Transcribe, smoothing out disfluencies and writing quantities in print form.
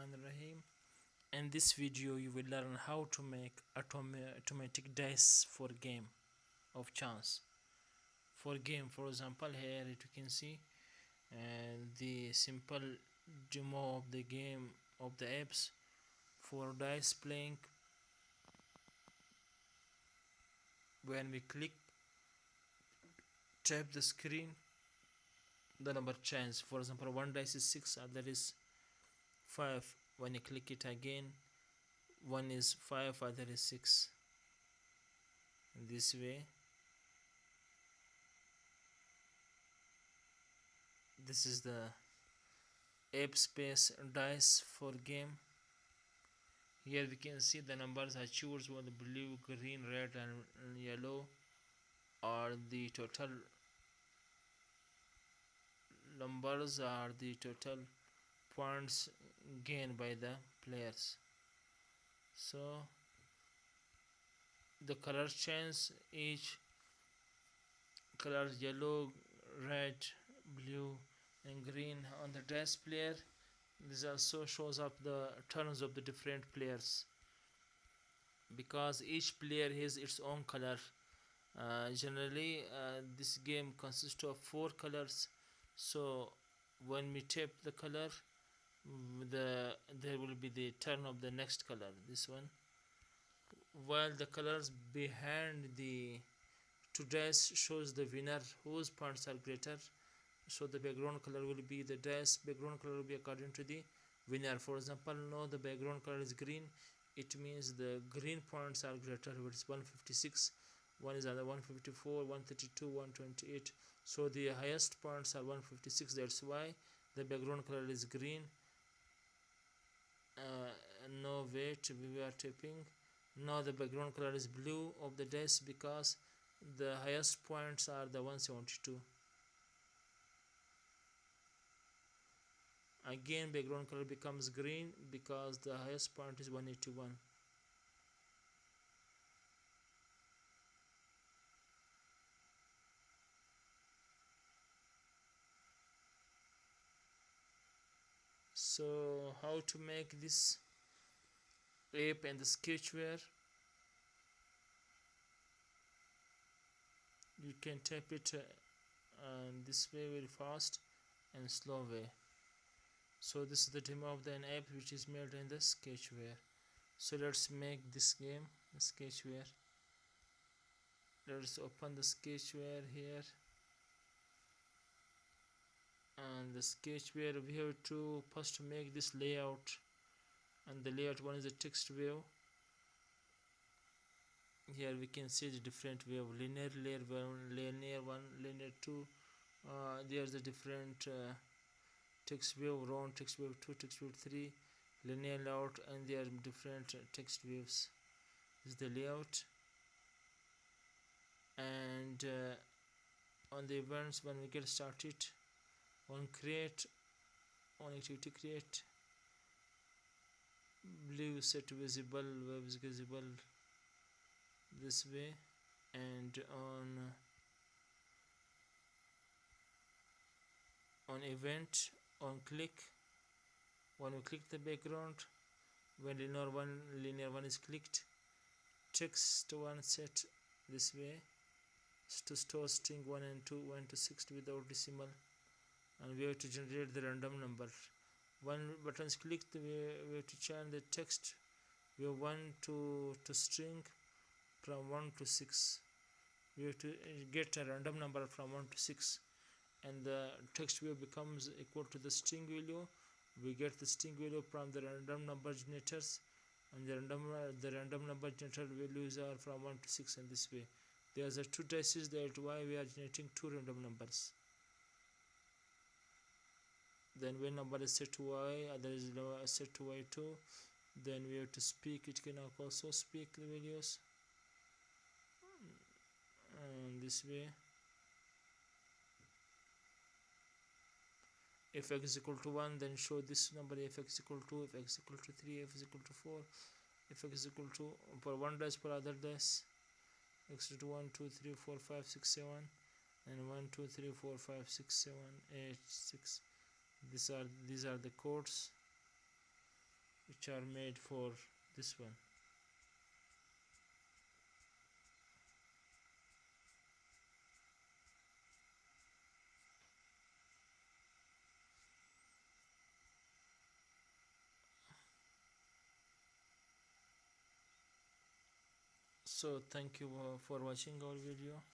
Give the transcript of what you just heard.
Bismillahirrahmanirrahim. In this video you will learn how to make automatic dice for game of chance. For game, for example, here you can see the simple demo of the game of the apps for dice playing. When we tap the screen, the number changes. For example, one dice is 6, other is 5. When you click it again, one is 5, other is 6. In this way, this is the app space dice for game. Here we can see the numbers I choose one, the blue, green, red and yellow are the total numbers, are the total points gained by the players. So the color change, each color yellow, red, blue and green on the dice player. This also shows up the turns of the different players, because each player has its own color. Generally this game consists of 4 colors, so when we tap the color, there will be the turn of the next color, this one, while the colors behind the 2 dice shows the winner whose points are greater. So the background color will be, the dice background color will be according to the winner. For example, now the background color is green, it means the green points are greater, which is 156, one is other 154, 132, 128. So the highest points are 156, that's why the background color is green. No, wait, we are tapping. Now the background color is blue of the dice, because the highest points are the 172. Again background color becomes green, because the highest point is 181. So how to make this app and the skachware? You can type it this way, very fast and slow way. So this is the demo of the app which is made in the skachware. So let's make this game, the skachware. Let's open the skachware here, and the skachware we have to first make this layout, and the layout one is a text view. Here we can see the different way of linear, layer 1, linear 1, linear 2. There's the different text view, round text view 2, text view 3, linear layout, and there are different text views. This is the layout. And on the events, when we get started, on create, on activity create, blue set visible, web is visible this way, and on event, on click, when we click the background, when linear one is clicked, text one set this way to store string 1 and 2, 1 to 6 without decimal, and we have to generate the random number. When button is clicked, we have to change the text. We have 1 to string from 1 to 6. We have to get a random number from 1 to 6, and the text view becomes equal to the string value. We get the string value from the random number generators, and the random number generator values are from 1 to 6 in this way. There are 2 dices, that's why we are generating 2 random numbers. Then when number is set to y, other is set to y2, then we have to speak, it can also speak the values this way. If x is equal to 1, then show this number. If x is equal to 2, if x is equal to 3, if x is equal to 4, if x is equal to, for one dice, for other dice, x is to 1, 2, 3, 4, 5, 6, 7, and 1, 2, 3, 4, 5, 6, 7, 8, 6. These are the codes. which are made for this one. So thank you for watching our video.